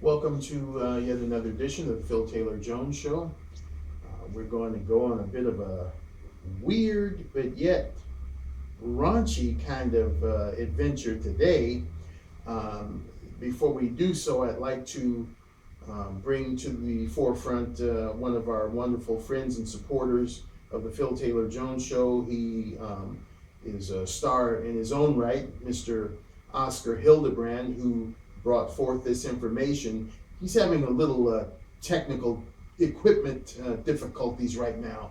Welcome to yet another edition of the Phil Taylor Jones Show. We're going to go on a bit of a weird but yet raunchy kind of adventure today. Um, Before we do so, I'd like to bring to the forefront one of our wonderful friends and supporters of the Phil Taylor Jones Show. He is a star in his own right, Mr. Oscar Hildebrand, who brought forth this information. He's having a little technical equipment difficulties right now,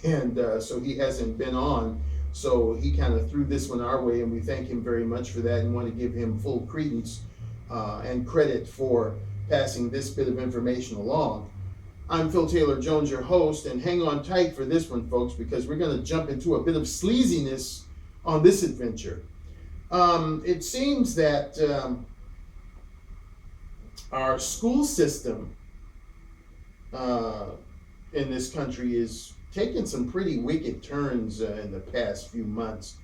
and so he hasn't been on. So he kind of threw this one our way, and we thank him very much for that and want to give him full credence and credit for passing this bit of information along. I'm Phil Taylor Jones, your host, and hang on tight for this one, folks, because we're going to jump into a bit of sleaziness on this adventure. It seems that our school system in this country is taking some pretty wicked turns in the past few months.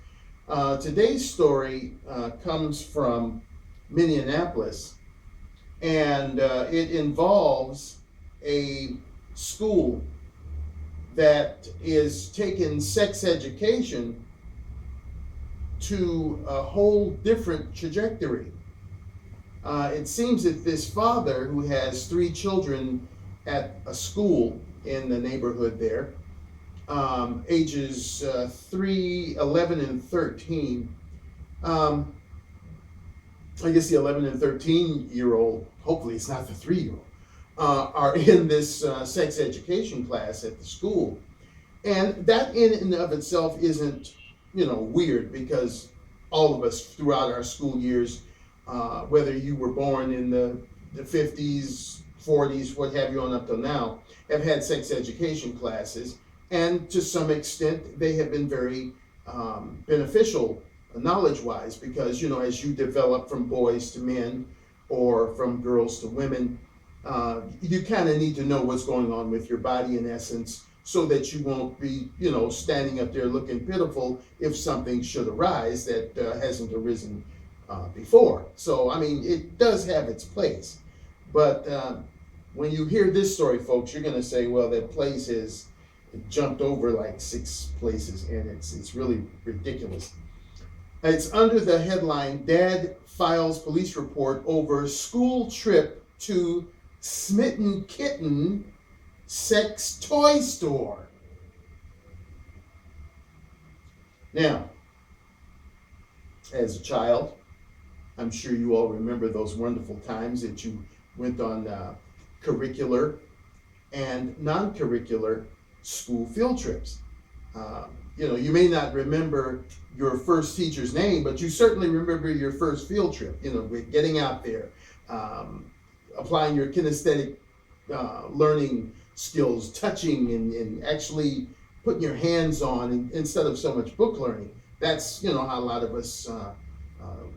Today's story comes from Minneapolis, and it involves a school that is taking sex education to a whole different trajectory. It seems that this father, who has three children at a school in the neighborhood there, ages 3, 11, and 13. I guess the 11 and 13-year-old, hopefully it's not the 3-year-old, are in this sex education class at the school. And that in and of itself isn't, weird, because all of us throughout our school years, whether you were born in the 50s, 40s, what have you, on up till now, have had sex education classes. And to some extent, they have been very beneficial knowledge-wise, because, as you develop from boys to men or from girls to women, you kind of need to know what's going on with your body, in essence, so that you won't be, standing up there looking pitiful if something should arise that hasn't arisen before. So, I mean, it does have its place. But when you hear this story, folks, you're going to say, well, that place has jumped over like 6 places, and it's really ridiculous. It's under the headline, Dad Files Police Report Over School Trip to Smitten Kitten Sex Toy Store. Now, as a child, I'm sure you all remember those wonderful times that you went on curricular and non-curricular school field trips. You may not remember your first teacher's name, but you certainly remember your first field trip, with getting out there, applying your kinesthetic learning skills, touching and actually putting your hands on instead of so much book learning. That's, how a lot of us,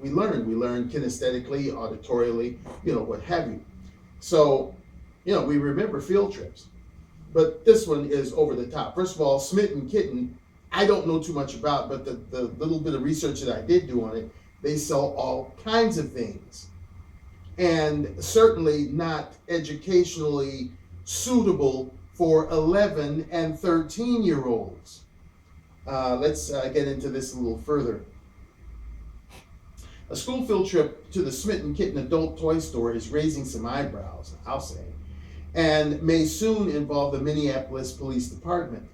we learn. We learn kinesthetically, auditorially, what have you. So, we remember field trips. But this one is over the top. First of all, Smitten Kitten, I don't know too much about, but the little bit of research that I did do on it, they sell all kinds of things. And certainly not educationally suitable for 11 and 13-year-olds. Let's get into this a little further. A school field trip to the Smitten Kitten adult toy store is raising some eyebrows, I'll say, and may soon involve the Minneapolis Police Department.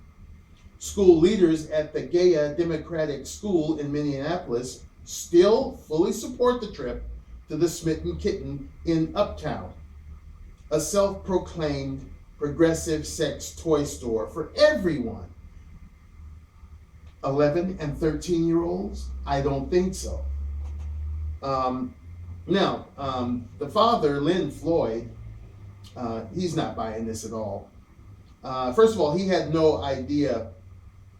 School leaders at the Gaia Democratic School in Minneapolis still fully support the trip to the Smitten Kitten in Uptown, a self-proclaimed progressive sex toy store for everyone. 11 and 13-year-olds? I don't think so. The father, Lynn Floyd, he's not buying this at all. First of all, he had no idea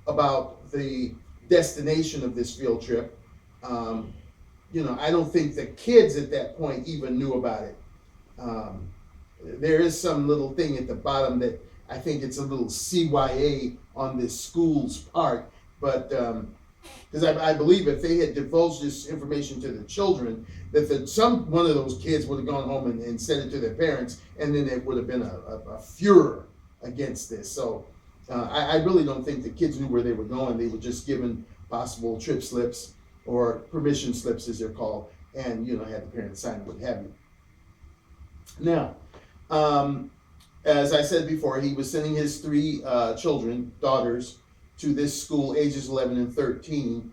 about the destination of this field trip. I don't think the kids at that point even knew about it. There is some little thing at the bottom that I think it's a little CYA on this school's part, but Because I believe if they had divulged this information to the children, that one of those kids would have gone home and said it to their parents, and then there would have been a furor against this. So I really don't think the kids knew where they were going. They were just given possible trip slips or permission slips, as they're called, and had the parents sign it, what have you. Now, as I said before, he was sending his three daughters, to this school, ages 11 and 13,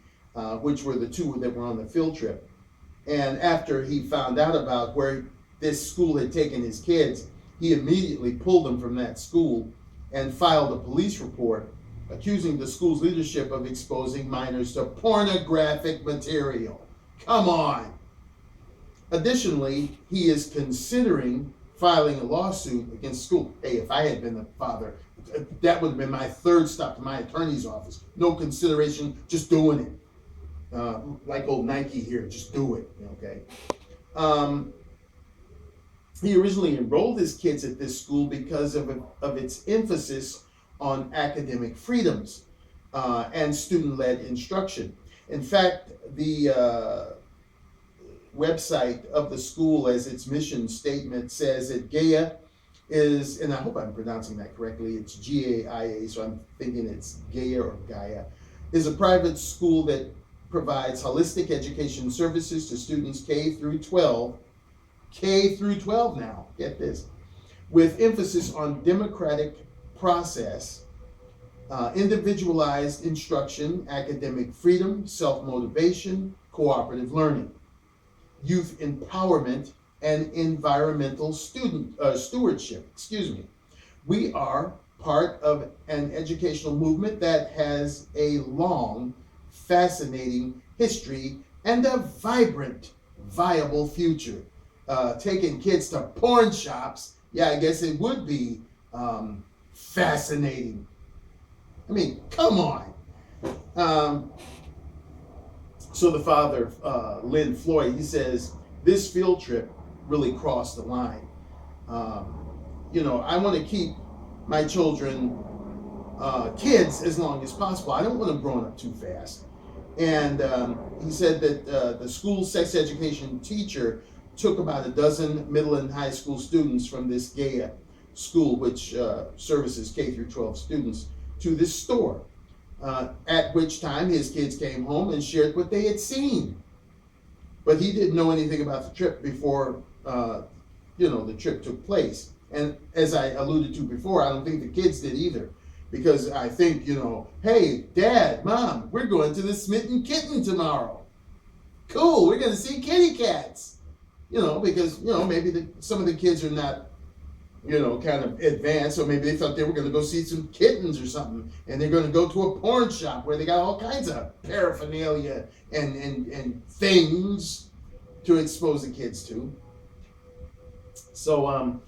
which were the two that were on the field trip. And after he found out about where this school had taken his kids, he immediately pulled them from that school and filed a police report accusing the school's leadership of exposing minors to pornographic material. Come on! Additionally, he is considering filing a lawsuit against school. Hey, if I had been the father, that would have been my third stop to my attorney's office. No consideration, just doing it. Like old Nike here, just do it, okay? He originally enrolled his kids at this school because of its emphasis on academic freedoms and student-led instruction. In fact, the website of the school, as its mission statement says, that Gaia is, and I hope I'm pronouncing that correctly, it's G-A-I-A, so I'm thinking it's Gaia or Gaia, is a private school that provides holistic education services to students K through 12 now, get this, with emphasis on democratic process, individualized instruction, academic freedom, self-motivation, cooperative learning, youth empowerment, and environmental stewardship. We are part of an educational movement that has a long, fascinating history and a vibrant, viable future. Taking kids to porn shops, yeah, I guess it would be fascinating. I mean, come on. So the father, Lynn Floyd, he says, this field trip really crossed the line. I want to keep my children kids as long as possible. I don't want them growing up too fast. And he said that the school's sex education teacher took about a dozen middle and high school students from this Gaia school, which services K through 12 students, to this store. At which time his kids came home and shared what they had seen. But he didn't know anything about the trip before the trip took place. And as I alluded to before, I don't think the kids did either. Because I think, hey, Dad, Mom, we're going to the Smitten Kitten tomorrow. Cool, we're going to see kitty cats. Because, maybe some of the kids are not, kind of advanced, or maybe they thought they were going to go see some kittens or something, and they're going to go to a porn shop where they got all kinds of paraphernalia and things to expose the kids to. So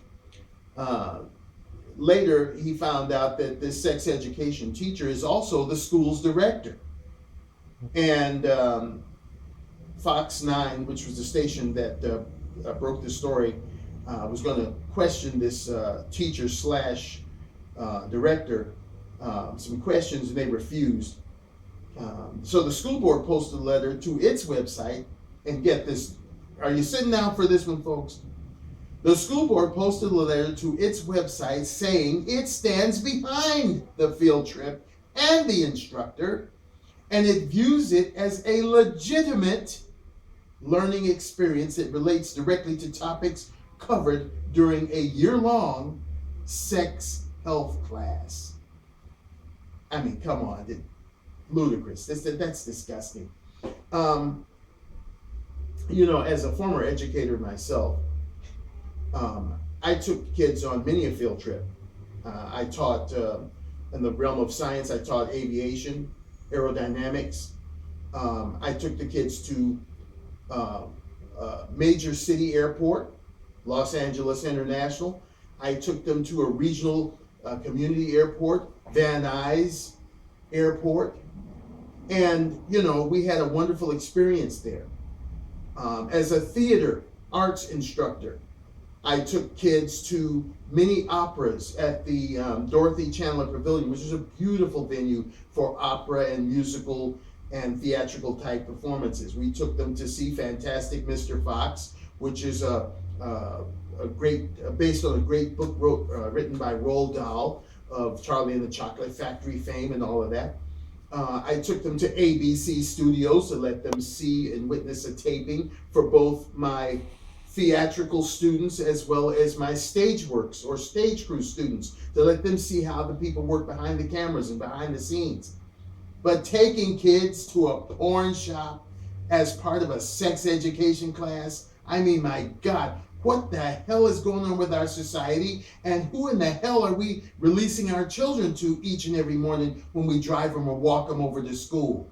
later he found out that this sex education teacher is also the school's director. And Fox 9, which was the station that broke this story, was going to question this teacher slash director some questions, and they refused. So the school board posted a letter to its website, and get this, are you sitting down for this one, folks? The school board posted a letter to its website saying it stands behind the field trip and the instructor, and it views it as a legitimate learning experience that relates directly to topics covered during a year-long sex health class. I mean, come on, ludicrous. That's disgusting. As a former educator myself, I took kids on many a field trip. I taught in the realm of science. I taught aviation, aerodynamics. I took the kids to major city airport, Los Angeles International. I took them to a regional community airport, Van Nuys Airport. And, we had a wonderful experience there. As a theater arts instructor, I took kids to mini operas at the Dorothy Chandler Pavilion, which is a beautiful venue for opera and musical and theatrical type performances. We took them to see Fantastic Mr. Fox, which is a great, based on a great book written by Roald Dahl of Charlie and the Chocolate Factory fame and all of that. I took them to ABC Studios to let them see and witness a taping for both my theatrical students as well as my stage works or stage crew students, to let them see how the people work behind the cameras and behind the scenes. But taking kids to a porn shop as part of a sex education class, I mean, my God, what the hell is going on with our society? And who in the hell are we releasing our children to each and every morning when we drive them or walk them over to school?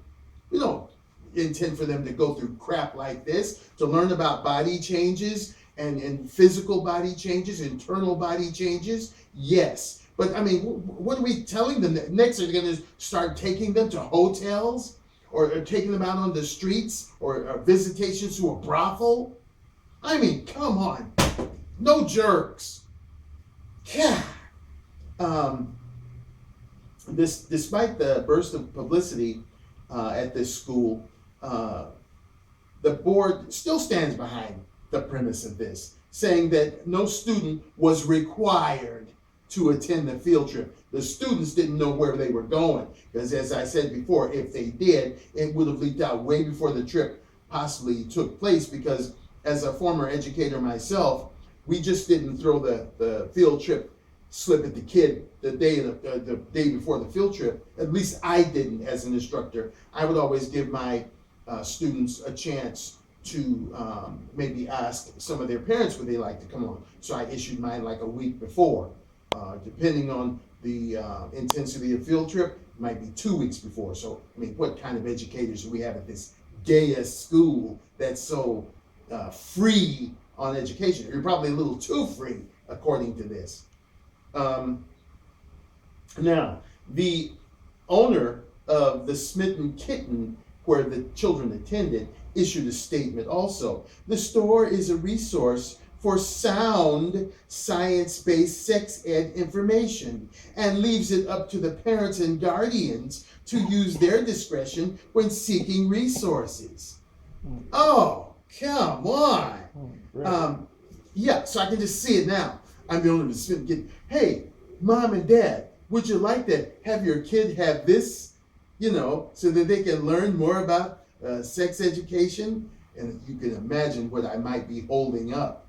We don't intend for them to go through crap like this, to learn about body changes and physical body changes, internal body changes. Yes. But I mean, what are we telling them? Next, are they going to start taking them to hotels or taking them out on the streets or visitations to a brothel? I mean, come on. No jerks. Yeah. Despite the burst of publicity at this school, the board still stands behind the premise of this, saying that no student was required to attend the field trip. The students didn't know where they were going, because as I said before, if they did, it would have leaked out way before the trip possibly took place, because as a former educator myself, we just didn't throw the field trip slip at the kid the day before the field trip. At least I didn't as an instructor. I would always give my students a chance to maybe ask some of their parents would they like to come on. So I issued mine like a week before. Depending on the intensity of field trip, it might be 2 weeks before. So, I mean, what kind of educators do we have at this Gaia school that's so free on education? You're probably a little too free, according to this. Now, the owner of the Smitten Kitten, where the children attended, issued a statement also. The store is a resource for sound science-based sex ed information and leaves it up to the parents and guardians to use their discretion when seeking resources. Oh, come on. Yeah, so I can just see it now. I'm the owner of the Smitten Kitten. Hey, mom and dad, would you like to have your kid have this, so that they can learn more about sex education? And you can imagine what I might be holding up,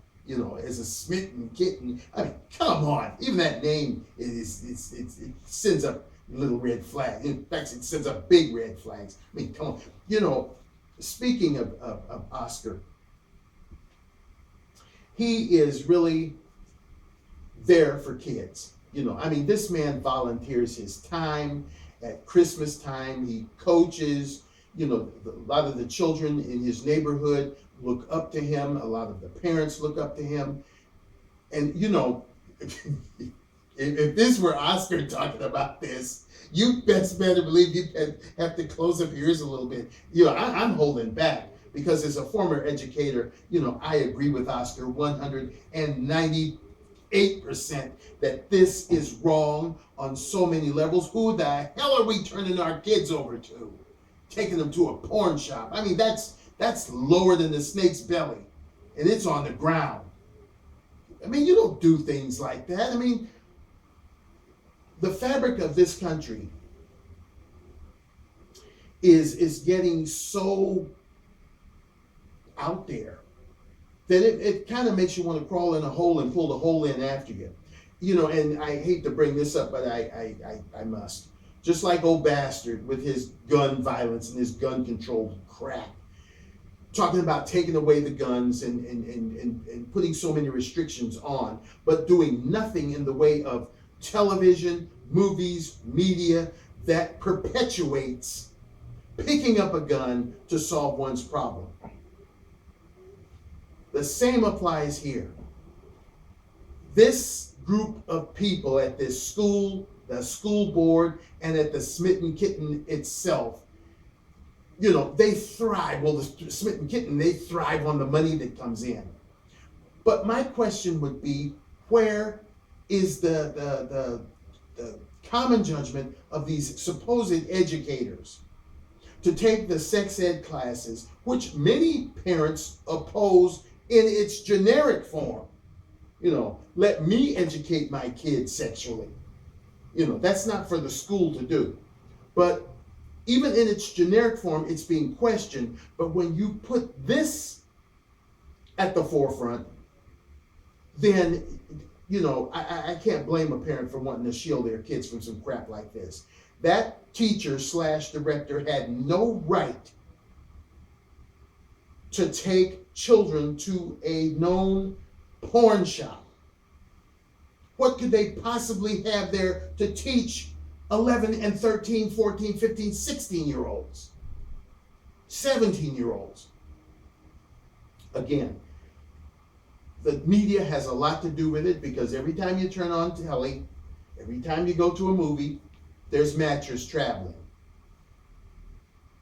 as a Smitten Kitten. I mean, come on. Even that name, it sends up little red flags. In fact, it sends up big red flags. I mean, come on. Speaking of Oscar, he is really there for kids. I mean, this man volunteers his time. At Christmas time, he coaches. A lot of the children in his neighborhood look up to him. A lot of the parents look up to him. And, if this were Oscar talking about this, you best better believe you have to close up your ears a little bit. I'm holding back because as a former educator, I agree with Oscar 198% that this is wrong on so many levels. Who the hell are we turning our kids over to? Taking them to a porn shop. I mean, that's lower than the snake's belly, and it's on the ground. I mean, you don't do things like that. I mean, the fabric of this country is getting so out there that it kind of makes you want to crawl in a hole and pull the hole in after you. And I hate to bring this up, but I must. Just like old bastard with his gun violence and his gun control crap. Talking about taking away the guns and putting so many restrictions on, but doing nothing in the way of television, movies, media that perpetuates picking up a gun to solve one's problem. The same applies here. This group of people at this school, the school board, and at the Smitten Kitten itself, they thrive. Well, the Smitten Kitten, they thrive on the money that comes in. But my question would be, where is the common judgment of these supposed educators to take the sex ed classes, which many parents oppose in its generic form. Let me educate my kids sexually. That's not for the school to do. But even in its generic form, it's being questioned. But when you put this at the forefront, then, I can't blame a parent for wanting to shield their kids from some crap like this. That teacher/director had no right to take children to a known porn shop. What could they possibly have there to teach 11 and 13, 14, 15, 16-year-olds, 17-year-olds? Again, the media has a lot to do with it, because every time you turn on telly, every time you go to a movie, there's matchers traveling.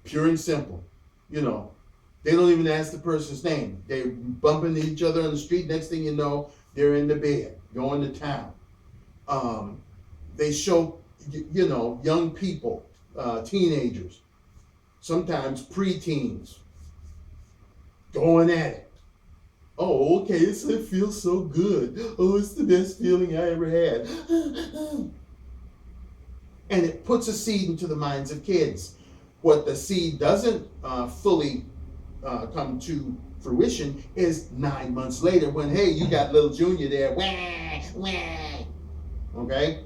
Pure and simple. They don't even ask the person's name. They're bumping each other on the street. Next thing you know, they're in the bed, going to town. They show, young people, teenagers, sometimes preteens, going at it. Oh, okay, it feels so good. Oh, it's the best feeling I ever had. And it puts a seed into the minds of kids. What the seed doesn't fully come to fruition is 9 months later, when, hey, you got little Junior there, wah, wah. Okay?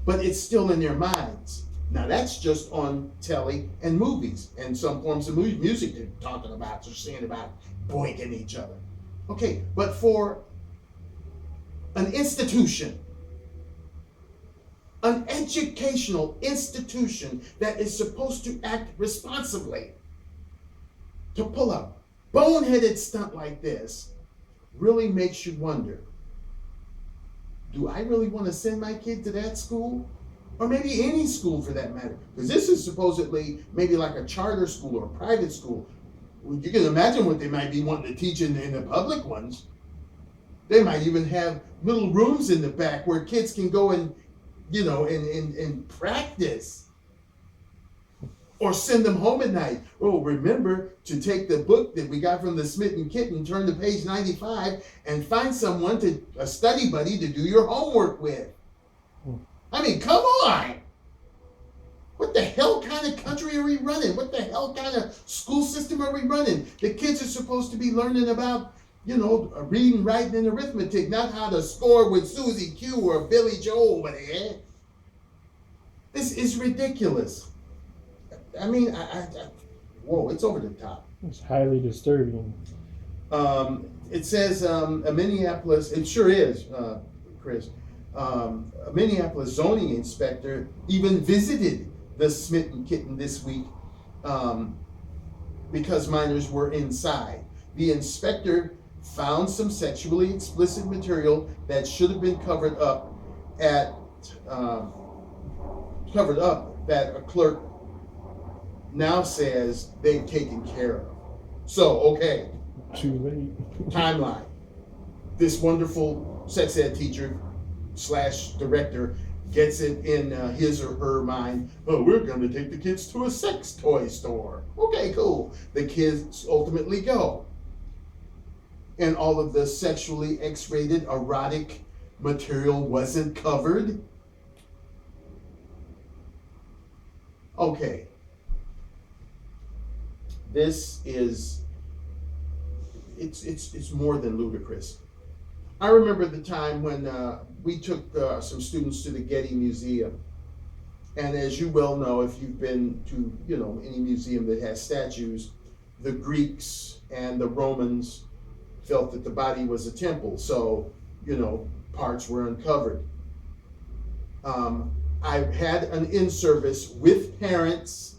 But it's still in their minds. Now, that's just on telly and movies and some forms of music they're talking about, they're saying about boinking each other. Okay, but for an institution, an educational institution that is supposed to act responsibly, to pull a boneheaded stunt like this really makes you wonder, do I really want to send my kid to that school? Or maybe any school for that matter? Because this is supposedly maybe like a charter school or a private school. You can imagine what they might be wanting to teach in the public ones. They might even have little rooms in the back where kids can go and, and practice. Or send them home at night. Oh, remember to take the book that we got from the Smitten Kitten, turn to page 95, and find someone, a study buddy, to do your homework with. I mean, come on! What the hell kind of country are we running? What the hell kind of school system are we running? The kids are supposed to be learning about, reading, writing, and arithmetic, not how to score with Susie Q or Billy Joe over there. This is ridiculous. I mean, whoa, it's over the top. It's highly disturbing. It says a Minneapolis, it sure is, Chris, a Minneapolis zoning inspector even visited the Smitten Kitten this week because minors were inside. The inspector found some sexually explicit material that should have been covered up that a clerk now says they've taken care of. So, okay. Too late. Timeline. This wonderful sex ed teacher / director gets it in his or her mind, oh, we're going to take the kids to a sex toy store. Okay, cool. The kids ultimately go. And all of the sexually X-rated erotic material wasn't covered. Okay. This is, it's more than ludicrous. I remember the time when we took some students to the Getty Museum. And as you well know, if you've been to, any museum that has statues, the Greeks and the Romans felt that the body was a temple. So, parts were uncovered. I had an in-service with parents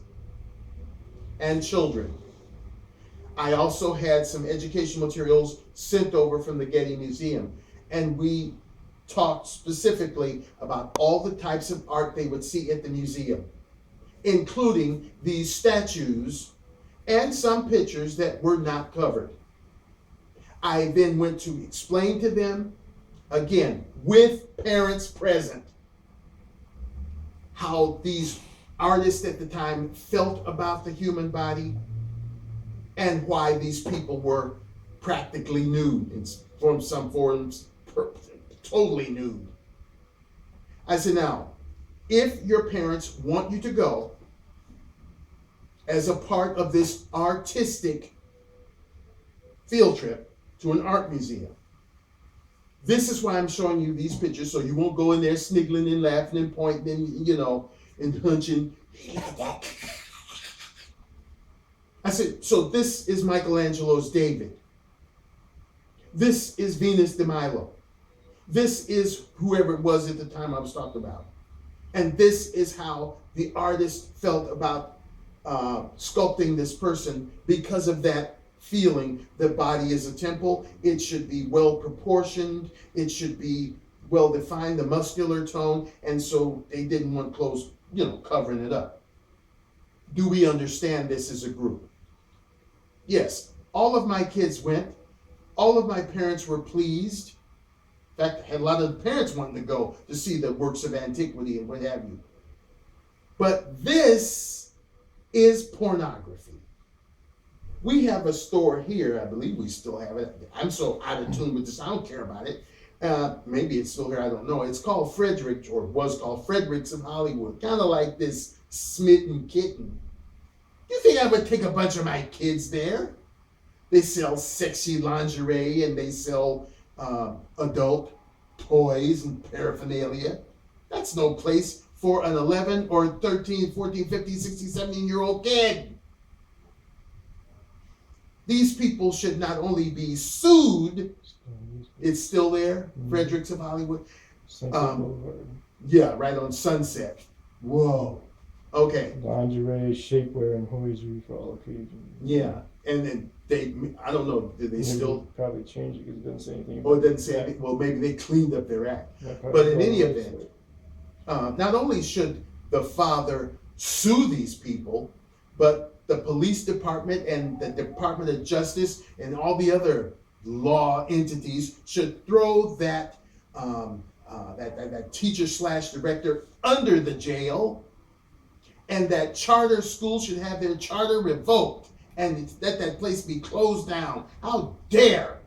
and children. I also had some education materials sent over from the Getty Museum, and we talked specifically about all the types of art they would see at the museum, including these statues and some pictures that were not covered. I then went to explain to them, again, with parents present, how these artists at the time felt about the human body, and why these people were practically nude, in from some forms, totally nude. I said, now, if your parents want you to go as a part of this artistic field trip to an art museum, this is why I'm showing you these pictures, so you won't go in there sniggling and laughing and pointing and, and hunching. Like that. I said, so this is Michelangelo's David. This is Venus de Milo. This is whoever it was at the time I was talking about. And this is how the artist felt about sculpting this person, because of that feeling. The body is a temple. It should be well proportioned. It should be well defined, the muscular tone. And so they didn't want clothes, covering it up. Do we understand this as a group? Yes, all of my kids went. All of my parents were pleased. In fact, I had a lot of the parents wanting to go to see the works of antiquity and what have you. But this is pornography. We have a store here. I believe we still have it. I'm so out of tune with this, I don't care about it. Maybe it's still here, I don't know. It's called Frederick, or was called Frederick's of Hollywood. Kind of like this Smitten, Kitten. You think I would take a bunch of my kids there? They sell sexy lingerie, and they sell adult toys and paraphernalia. That's no place for an 11 or 13, 14, 15, 16, 17-year-old kid. These people should not only be sued, it's still there, Fredericks of Hollywood. Yeah, right on Sunset. Whoa. Okay. Lingerie, shapewear, and hosiery for all occasions. Yeah, and then I don't know, did they still? Probably change it because it doesn't say anything. Oh, it doesn't say anything. Well, maybe they cleaned up their act. But in any event, not only should the father sue these people, but the police department and the Department of Justice and all the other law entities should throw that teacher / director under the jail, and that charter schools should have their charter revoked and let that place be closed down. How dare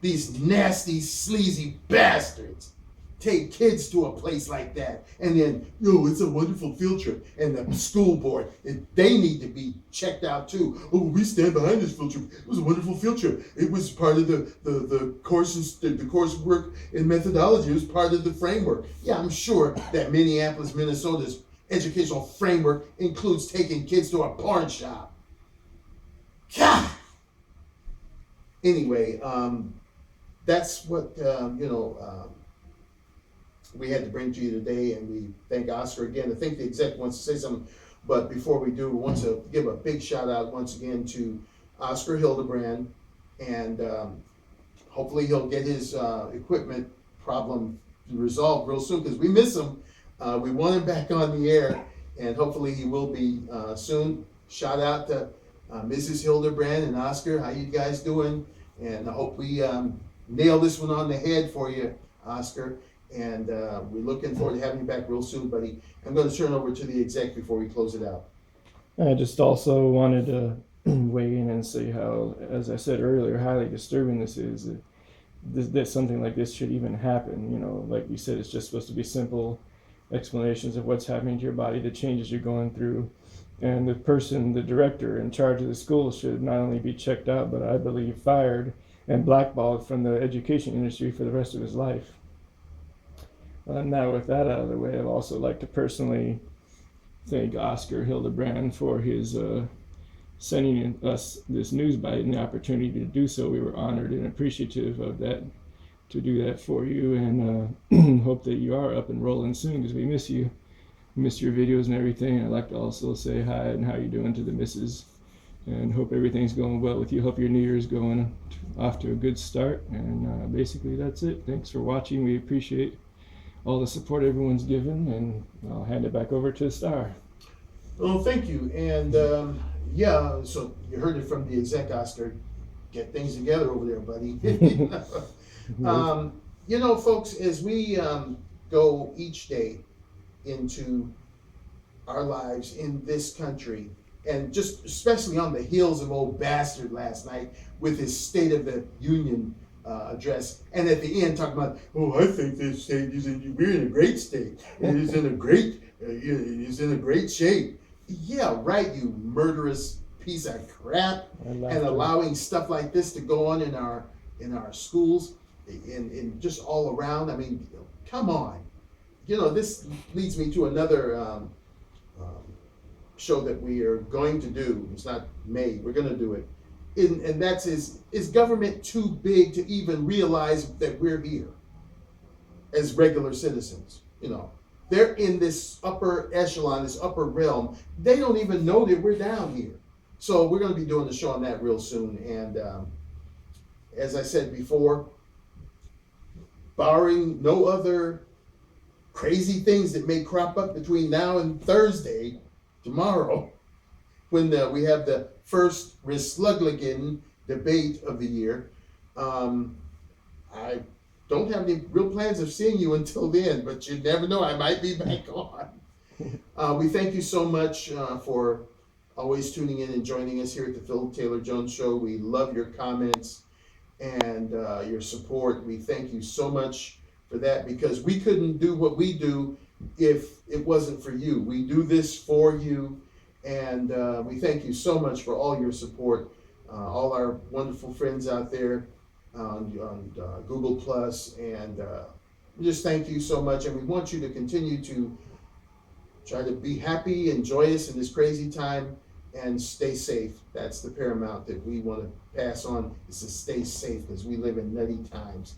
these nasty, sleazy bastards take kids to a place like that, and then, it's a wonderful field trip, and the school board, they need to be checked out too. Oh, we stand behind this field trip. It was a wonderful field trip. It was part of the courses, the coursework and methodology. It was part of the framework. Yeah, I'm sure that Minneapolis, Minnesota's educational framework includes taking kids to a porn shop. God. Anyway, that's what we had to bring to you today, and we thank Oscar again. I think the exec wants to say something, but before we do, we want to give a big shout out once again to Oscar Hildebrand, and hopefully he'll get his equipment problem resolved real soon, because we miss him. We want him back on the air, and hopefully he will be soon. Shout out to Mrs. Hildebrand and Oscar. How you guys doing? And I hope we nail this one on the head for you, Oscar. And we're looking forward to having you back real soon, buddy. I'm going to turn over to the exec before we close it out. I just also wanted to weigh in and say how, as I said earlier, highly disturbing this is. That something like this should even happen. Like you said, it's just supposed to be simple explanations of what's happening to your body, the changes you're going through. And the director in charge of the school should not only be checked out, but I believe fired and blackballed from the education industry for the rest of his life. Now with that out of the way, I'd also like to personally thank Oscar Hildebrand for his sending us this news bite and the opportunity to do so. We were honored and appreciative of that, to do that for you, and hope that you are up and rolling soon, because we miss you. We miss your videos and everything. I'd like to also say hi and how you doing to the missus, and hope everything's going well with you. Hope your New Year's going off to a good start, and basically that's it. Thanks for watching. We appreciate all the support everyone's given, and I'll hand it back over to Star. Well, thank you. And so you heard it from the exec, Oscar. Get things together over there, buddy. Folks, as we go each day into our lives in this country, and just especially on the heels of old bastard last night with his State of the Union address, and at the end talking about, oh, I think this state we're in a great state, it is in a great, it is in a great shape. Yeah, right, you murderous piece of crap, and allowing stuff like this to go on in our schools, in just all around. I mean, come on. This leads me to another show that we are going to do. It's not made, we're going to do it. And that's is government too big to even realize that we're here as regular citizens? They're in this upper echelon, this upper realm. They don't even know that we're down here. So we're going to be doing the show on that real soon. And as I said before, barring no other crazy things that may crop up between now and Thursday, tomorrow, when we have the first Republican debate of the year, I don't have any real plans of seeing you until then, but you never know, I might be back on. We thank you so much for always tuning in and joining us here at the Phil Taylor Jones Show. We love your comments and your support. We thank you so much for that, because we couldn't do what we do if it wasn't for you. We do this for you, and we thank you so much for all your support. All our wonderful friends out there on Google Plus, and we just thank you so much, and we want you to continue to try to be happy and joyous in this crazy time, and stay safe. That's the paramount that we want to pass on, is to stay safe, because we live in nutty times.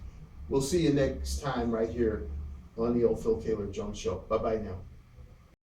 We'll see you next time right here on the old Phil Taylor Jones Show. Bye-bye now.